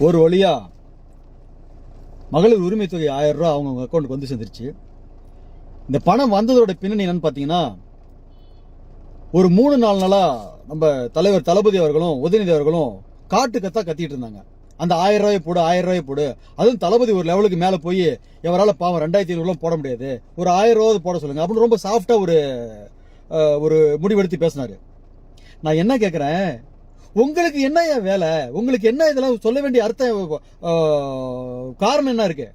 ஒரு வழியா மகளிர் உரிமை தொகை 1000 ரூபாய் அவங்க அக்கௌண்ட்டுக்கு வந்து சேர்ந்துருச்சு. இந்த பணம் வந்ததோட பின்னணி என்னன்னு பாத்தீங்கன்னா, ஒரு 3-4 நாளா நம்ம தலைவர் தளபதி அவர்களும் உதயநிதி அவர்களும் காட்டு கத்தா கத்திட்டு இருந்தாங்க. அந்த 1000 ரூபாய் போடு, 1000 ரூபாய் போடு. அதுவும் தளபதி ஒரு லெவலுக்கு மேல போய் எவரால பாவம் 2500 போட முடியாது, ஒரு 1000 ரூபாய் போட சொல்லுங்க அப்படின்னு ரொம்ப சாஃப்டா ஒரு முடிவெடுத்து பேசினாரு. நான் என்ன கேட்கிறேன், உங்களுக்கு என்ன வேலை? உங்களுக்கு என்ன இதெல்லாம் சொல்ல வேண்டிய அர்த்தம் காரணம் என்ன இருக்கு?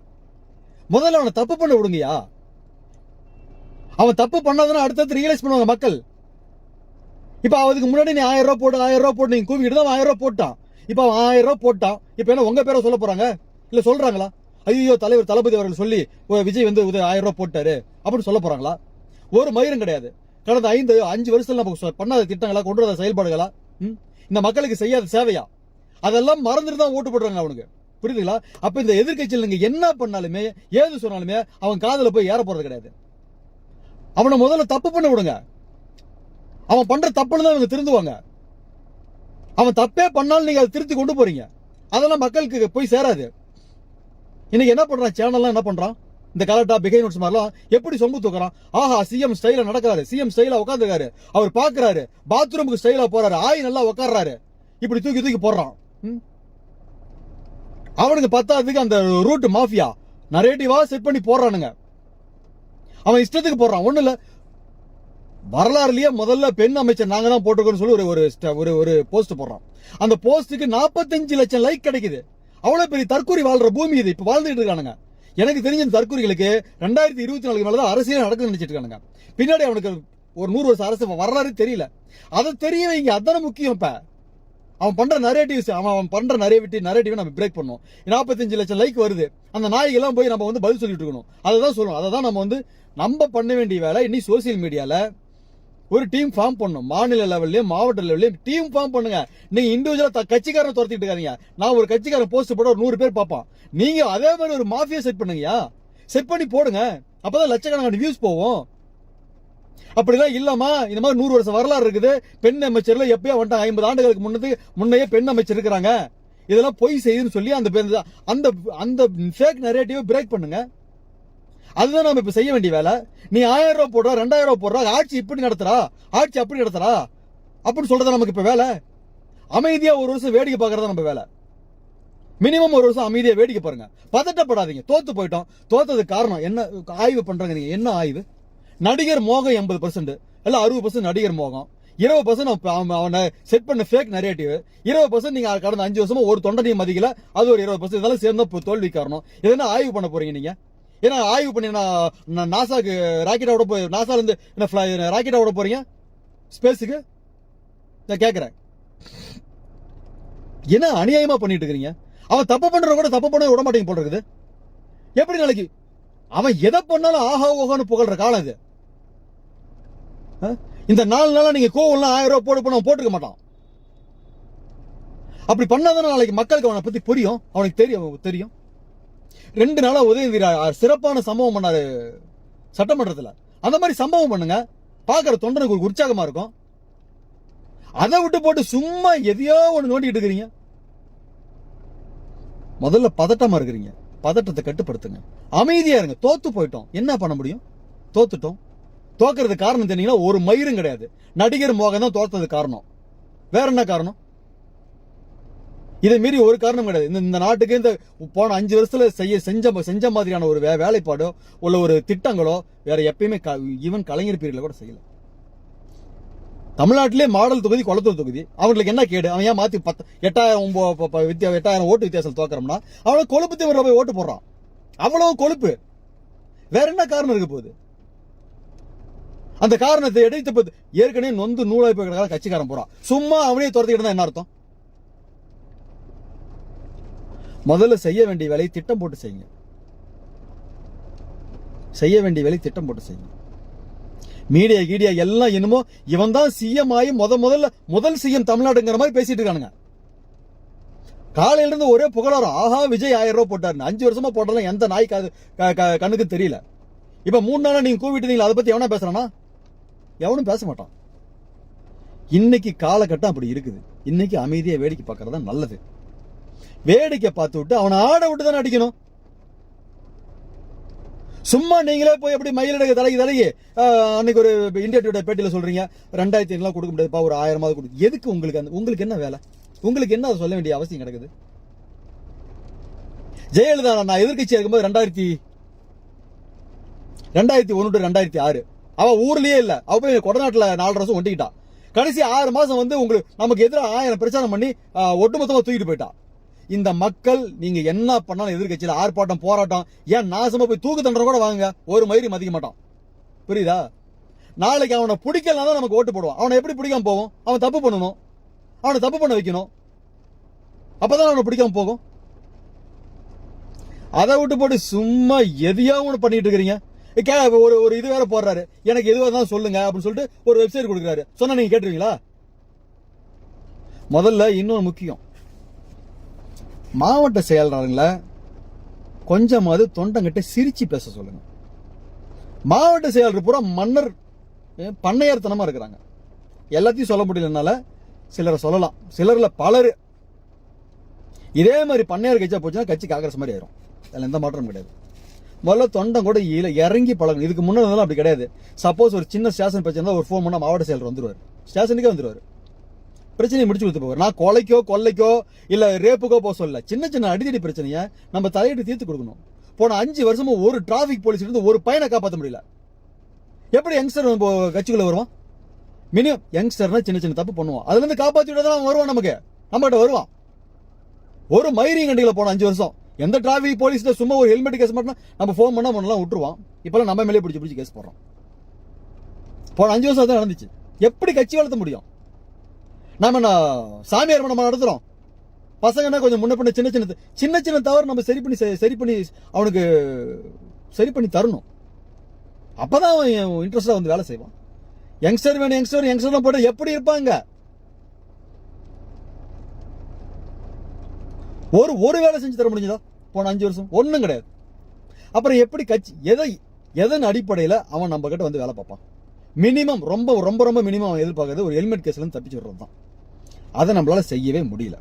முதல்ல அவனை தப்பு பண்ண விடுங்கயா. அவன் தப்பு பண்ணாதான் அடுத்தது ரியலைஸ் பண்ணுவாங்க மக்கள். இப்ப அதுக்கு முன்னாடி நீ 1000 ரூபாய் போடு, 1000 ரூபாய் போட்டு நீங்க கூவிக்கிட்டு தான் 1000 ரூபாய் போட்டான். இப்ப அவன் 1000 ரூபாய் போட்டான். இப்ப என்ன உங்க பேரை சொல்ல போறாங்க? இல்ல சொல்றாங்களா? ஐயோ தலைவர் தளபதி அவர்கள் சொல்லி விஜய் வந்து 1000 ரூபாய் போட்டாரு அப்படின்னு சொல்ல போறாங்களா? ஒரு மயிரும் கிடையாது. கடந்த 5 வருஷத்துல நம்ம பண்ணாத திட்டங்களா, கொண்டு வந்த செயல்பாடுகளா, இந்த மக்களுக்கு செய்யாத சேவையா, அதெல்லாம் மறந்துட்டு தான் ஓட்டு போடுறாங்க அவனுக்கு. புரியுதுங்களா? அப்ப இந்த எதிர்கட்சியில் நீங்க என்ன பண்ணாலுமே ஏது சொன்னாலுமே அவன் காதல போய் ஏற போறது கிடையாது. அவனை முதல்ல தப்பு பண்ண விடுங்க. அவன் பண்ற தப்புன்னு தான் இவங்க திருந்துவாங்க. அவன் தப்பே பண்ணாலும் நீங்க அதை திருத்தி கொண்டு போறீங்க. அதெல்லாம் மக்களுக்கு போய் சேராது. இன்னைக்கு என்ன பண்றான் சேனல்லாம், என்ன பண்றான் இந்த கலட்டா பிகை நோட்ஸ் மாதிரிலாம் எப்படி சொம்பு தூக்குறான். ஆஹா சிஎம் ஸ்டைல நடக்கிறாரு, சிஎம் ஸ்டைலா உட்காந்துருக்காரு, அவர் பாக்குறாரு, பாத்ரூமுக்கு ஸ்டைலா போறாரு, ஆய் நல்லா உட்கார்றாரு, இப்படி தூக்கி தூக்கி போடுறான். அவனுக்கு பத்தாததுக்கு அந்த ரூட் மாஃபியா நரேட்டிவா செட் பண்ணி போடுறானுங்க. அவன் இஷ்டத்துக்கு போடுறான். ஒண்ணு இல்ல, வரலாறுலயே முதல்ல பெண் அமைச்சர் நாங்க தான் போட்டிருக்கோம்னு சொல்லி ஒரு போஸ்ட் போடுறான். அந்த போஸ்டுக்கு 45 லட்சம் லைக் கிடைக்குது. அவ்வளவு பெரிய தற்கூரி வாழ்ற பூமி இது. இப்ப வாழ்ந்துட்டு இருக்கானுங்க. எனக்கு தெரிஞ்ச தற்கூரிகளுக்கு 2024 மேலதான் அரசியல் நடக்குதுன்னு நினைச்சிட்டு இருக்கானுங்க. பின்னாடி அவனுக்கு ஒரு 100 வருஷம் அரசு வரலாறு தெரியல. அதை தெரிய வைங்க, அதான முக்கியம். இப்ப அவன் பண்ற நரேட்டிவ்ஸ், அவன் பண்ற நரேட்டிவ் நம்ம பிரேக் பண்ணணும். 45 லட்சம் லைக் வருது, அந்த நாய்கெல்லாம் போய் நம்ம வந்து பதில் சொல்லிட்டு இருக்கணும். அதுதான் சொல்லணும். அதை தான் நம்ம பண்ண வேண்டிய வேலை. இன்னி சோசியல் மீடியால ஒரு டீம் ஃபார்ம் பண்ணணும். மாநில லெவல்லயும் மாவட்ட லெவல்லயும் டீம் ஃபார்ம் பண்ணுங்க. நீங்க இண்டிவிஜுவலா கட்சிக்காரன் துரத்திட்டு இருக்காங்க. நான் ஒரு கட்சிக்காரன் போஸ்ட் போட ஒரு 100 பேர் பார்ப்பான். நீங்க அதே மாதிரி ஒரு மாஃபியா செட் பண்ணுங்கயா. செட் பண்ணி போடுங்க. அப்பதான் லட்சக்கணக்கான வியூஸ் போவோம். அப்படிதான் இல்லாமா இந்த மாதிரி 100 வருஷம் வரலாறு இருக்குது. பெண் அமைச்சர்ல எப்பயோ வந்துட்டாங்க. 50 ஆண்டுகளுக்கு முன்னையே பெண் அமைச்சர் இருக்கிறாங்க. இதெல்லாம் பொய் செய்யுதுன்னு சொல்லி அந்த ஃபேக் நரேட்டிவ் பிரேக் பண்ணுங்க. அதுதான் நம்ம இப்ப செய்ய வேண்டிய வேலை. நீ 1000 ரூபாய் போடுறா, 2000 ரூபாய் போடுறா, ஆட்சி இப்படி நடத்துறா, ஆட்சி அப்படி நடத்துறா அப்படின்னு சொல்றதா நமக்கு இப்ப வேலை. அமைதியா ஒரு வருஷம் வேடிக்கை பார்க்கறதா நம்ம வேலை. மினிமம் ஒரு வருஷம் அமைதியா வேடிக்கை பாருங்க. பதட்டப்படாதீங்க. தோத்து போயிட்டோம். தோத்ததுக்கு காரணம் என்ன? ஆய்வு பண்றாங்க நீங்க. என்ன ஆய்வு? நடிகர் மோகம் 80%, இல்ல 60% நடிகர் மோகம், 20% அவனை செட் பண்ண ஃபேக் நரேட்டிவ், 20% நீங்க கடந்த 5 வருஷமா ஒரு தொண்டனையும் மதிக்கல, அது ஒரு 20%. இதெல்லாம் சேர்ந்தா தோல்வி காரணம். இதெல்லாம் ஆய்வு பண்ண போறீங்க நீங்க. ஏன்னா ஆய்வு பண்ணி நாசாக்கு ராக்கெட்டோட போய் நாசால இருந்து ராக்கெட்டோட போறீங்க ஸ்பேஸுக்கு. நான் கேக்குறேன், என்ன அநியாயமா பண்ணிட்டு இருக்கீங்க? அவன் தப்பு பண்ற கூட தப்பு பண்ண விட மாட்டேங்க போல இருக்குது. எப்படி நாளைக்கு அவன் எதை பண்ணாலும் ஆஹா ஓஹான்னு புகழ்ற காலம் இது. இந்த 4 நாளா நீங்க கோவம்லாம் 1000 ரூபாய் போட்டு பண்ண போட்டுக்க மாட்டான். அப்படி பண்ணாதானே நாளைக்கு மக்களுக்கு அவனை பத்தி புரியும், அவனுக்கு தெரியும். 2 நாளா உதயநிதி சிறப்பான சம்பவம் பண்ணாரு சட்டமன்றத்தில். அந்த மாதிரி சம்பவம் பண்ணுங்க, பாக்குற தொண்டனுக்கு ஒரு உற்சாகமா இருக்கும். அதை விட்டு போட்டு சும்மா எதையோ ஒண்ணு நோண்டிட்டு இருக்கிறீங்க. முதல்ல பதட்டமா இருக்கிறீங்க. பதட்டத்தை கட்டுப்படுத்துங்க. அமைதியா இருங்க. தோத்து போயிட்டோம், என்ன பண்ண முடியும்? தோத்துட்டோம். தோக்கிறது காரணம் தெரியுங்களா? ஒரு மயிரும் கிடையாது. நடிகர் மோகன் தான் தோத்தது காரணம். வேற என்ன காரணம்? இதை மீறி ஒரு காரணம் கிடையாது. இந்த நாட்டுக்கு இந்த போன 5 வருஷத்துல செஞ்ச மாதிரியான ஒரு வேலைப்பாடோ உள்ள ஒரு திட்டங்களோ வேற எப்பயுமே ஈவன் கலைஞர் பீரியட்ல கூட செய்யல. தமிழ்நாட்டிலே மாடல் தொகுதி கொளத்தூர் தொகுதி. அவங்களுக்கு என்ன கேடு? அவன் ஏன் மாத்தி 8,000 ஓட்டு வித்தியாசம் தோக்கறோம்னா அவனை கொழுப்பு தீவிர போய் ஓட்டு போடுறான். அவ்வளவு கொழுப்பு. வேற என்ன காரணம் இருக்க போகுது? அந்த காரணத்தை எடுத்து ஏற்கனவே நொந்து நூலாய் போய் கட்சிக்காரன் போறான். சும்மா அவனே துரத்திக்கிட்டு தான் என்ன அர்த்தம்? முதல்ல செய்ய வேண்டிய வேலையை திட்டம் போட்டு செய்யுங்க. மீடியா எல்லாம் என்னமோ இவன் தான் சிஎம் ஆகி முதல் சிஎம் தமிழ்நாடுங்கிற மாதிரி பேசிட்டு இருக்கானுங்க. காலையில இருந்து ஒரே புகழாரம். ஆஹா விஜய் 1000 ரூபாய் போட்டாரு. 5 வருஷமா போட்டாலும் எந்த நாய் கண்ணுக்கு தெரியல. இப்ப 3 நாளா நீங்க கூவிட்டு அதை பத்தி எவனா பேசுறானா? எவனும் பேச மாட்டான். இன்னைக்கு காலகட்டம் அப்படி இருக்குது. இன்னைக்கு அமைதியா வேடிக்கை பார்க்கறதா நல்லது. வேடிக்கை பார்த்து விட்டு அவனை ஆட விட்டு தானே அடிக்கணும். சும்மா நீங்களே போய் எப்படி மயிலடக தலைக்கு அன்னைக்கு ஒரு இந்தியா டுடே பேட்டியில சொல்றீங்க 2500 கொடுக்க முடியாதுப்பா, ஒரு 1000 கொடுக்கும். எதுக்கு உங்களுக்கு என்ன வேலை? உங்களுக்கு என்ன சொல்ல வேண்டிய அவசியம் கிடக்குது? ஜெயலலிதா நான் எதிர்கட்சியா இருக்கும்போது 2001 to 2006 அவ ஊர்லயே இல்ல, அவ போய் கொடநாட்டுல 4 வருஷம் ஒட்டிக்கிட்டா. கடைசி 6 மாசம் வந்து உங்களுக்கு நமக்கு எதிராக 1000 பிரச்சாரம் பண்ணி ஒட்டுமொத்தமா தூக்கிட்டு போயிட்டா. இந்த மக்கள் நீங்க என்ன பண்ணாலும் எதிர்கட்சியில ஆர்ப்பாட்டம் போராட்டம் ஏன் நாசமா போய் தூக்கு தண்டனை கூட வாங்க, ஒரு மயிரி மதிக்க மாட்டான். புரியுதா? நாளைக்கு அவனை பிடிக்கலாம் தான் நமக்கு ஓட்டு போடுவான். அவனை எப்படி பிடிக்காம போவோம்? அவன் தப்பு பண்ணணும், அவனை தப்பு பண்ண வைக்கணும், அப்பதான் அவனை பிடிக்காம போகும். அதை விட்டு போட்டு சும்மா எதையாவது பண்ணிட்டு இருக்கிறீங்க. ஒரு இது வேற போடுறாரு, எனக்கு எதுவாக தான் சொல்லுங்க அப்படின்னு சொல்லிட்டு ஒரு வெப்சைட் கொடுக்குறாரு. சொன்னா நீங்க கேட்டுருவீங்களா? முதல்ல இன்னொரு முக்கியம், மாவட்ட செயலாளர்களை கொஞ்சமாவது தொண்டங்கிட்ட சிரிச்சு பேச சொல்லுங்க. மாவட்ட செயலாளர் பூரா மன்னர் பண்ணையார்த்தனமா இருக்கிறாங்க. எல்லாத்தையும் சொல்ல முடியலனால சிலரை சொல்லலாம், சிலர்ல பலர் இதே மாதிரி பண்ணையார் கட்சியா போச்சுன்னா கட்சி காங்கிரஸ் மாதிரி ஆயிரும். அதில் எந்த மாற்றமும் கிடையாது. முதல்ல தொண்டம் கூட இறங்கி பழகணும். இதுக்கு முன்னாடி அப்படி கிடையாது. சப்போஸ் ஒரு சின்ன ஸ்டேஷன் பிரச்சனை ஒரு ஃபோன் பண்ணா மாவட்ட செயலர் வந்துருவாரு, ஸ்டேஷனுக்கே வந்துருவாரு, பிரச்சனையை முடிச்சு கொடுத்து போவார். நான் கொலைக்கோ கொள்ளைக்கோ இல்ல ரேப்புக்கோ போக சொல்ல, சின்ன சின்ன அடித்தடி பிரச்சனையை நம்ம தலையிட்டு தீர்த்து கொடுக்கணும். போன 5 வருஷமா ஒரு டிராபிக் போலீஸ் இருந்து ஒரு பையனை காப்பாற்ற முடியல. எப்படி யங்ஸ்டர் கட்சிக்குள்ள வருவான்? மினிமம் யங்ஸ்டர்னா சின்ன சின்ன தப்பு பண்ணுவான், அதுல இருந்து காப்பாற்றி விட தான் வருவான், நம்ம கிட்ட வருவான். ஒரு மயிரிங் கண்டிகளை போன 5 வருஷம் எந்த டிராபிக் போலீஸ் சும்மா ஒரு ஹெல்மெட் கேஸ் மட்டும் நம்ம போன் பண்ணா பண்ணலாம் விட்டுருவான். இப்பெல்லாம் நம்ம மேலே பிடிச்சி கேஸ் போடுறோம். போன 5 வருஷம் தான் நடந்துச்சு. எப்படி கட்சி வளர்த்த முடியும்? நாம சாமியார் நம்ம நடத்துறோம். பசங்கன்னா கொஞ்சம் முன்ன பண்ண சின்ன சின்ன தவறு நம்ம சரி பண்ணி அவனுக்கு சரி பண்ணி தரணும். அப்பதான் அவன் இன்ட்ரெஸ்டா வந்து வேலை செய்வான். யங்ஸ்டர் வேணும், யங்ஸ்டர் போட்டு எப்படி இருப்பாங்க? ஒரு வேலை செஞ்சு தர முடிஞ்சதா போன 5 வருஷம்? ஒண்ணும் கிடையாது. அப்புறம் எப்படி கட்சி எதன் அடிப்படையில் அவன் நம்ம கிட்ட வந்து வேலை பார்ப்பான்? மினிமம் ரொம்ப ரொம்ப ரொம்ப மினிமம் அவன் எதிர்பார்க்கறது ஒரு ஹெல்மெட் கேஸ்ல இருந்து தப்பிச்சு விடுறது தான். அதை நம்மளால செய்யவே முடியல.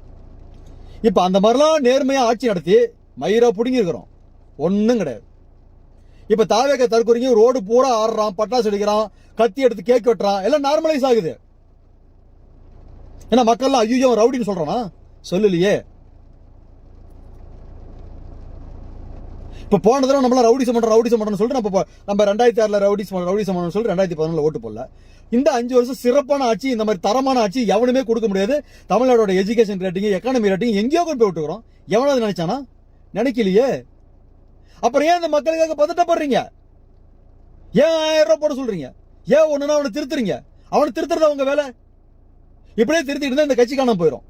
இப்ப அந்த மாதிரிலாம் நேர்மையா ஆட்சி நடத்தி மயிரா புடுங்கி இருக்கிறோம், ஒன்னும் கிடையாது. இப்ப தாவேக தற்கொலைங்க ரோடு பூரா ஆடுறான், பட்டாசு அடிக்கிறான், கத்தி எடுத்து கேக் வெட்டுறான், எல்லாம் நார்மலைஸ் ஆகுது. ஏன்னா மக்கள்லாம் ஐயோ ரவுடின்னு சொல்றானா? சொல்லலையே. இப்ப போன தடவை நம்மள ரவுடிசம் பண்றோம்னு சொல்லிட்டு நம்ம 2006 ரவுடிசம் சொல்லிட்டு 2014 ஓட்டு போடல. இந்த 5 வருஷம் சிறப்பான ஆட்சி, இந்த மாதிரி தரமான ஆட்சி எவனுமே கொடுக்க முடியாது. தமிழ்நாடோட எஜுகேஷன் ரேட்டிங், எக்கானமி ரேட்டிங் எங்கேயோ கொண்டு போய் விட்டுக்கிறோம். எவனாவது நினைச்சானா? நினைக்கலையே. அப்புறம் ஏன் இந்த மக்களுக்காக பதட்டப்படுறீங்க? ஏன் 1000 ரூபாய் போட சொல்றீங்க? ஏன் ஒண்ணுனா அவனை திருத்துறீங்க? அவனை திருத்துறது அவங்க வேலை. இப்படியே திருத்திட்டு இருந்தா இந்த கட்சி காணாம போயிடும்.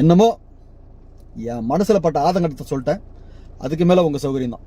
என்னமோ என் மனசுல பட்ட ஆதங்கத்தை சொல்லிட்டேன். அதுக்கு மேல உங்க சௌகரியம் தான்.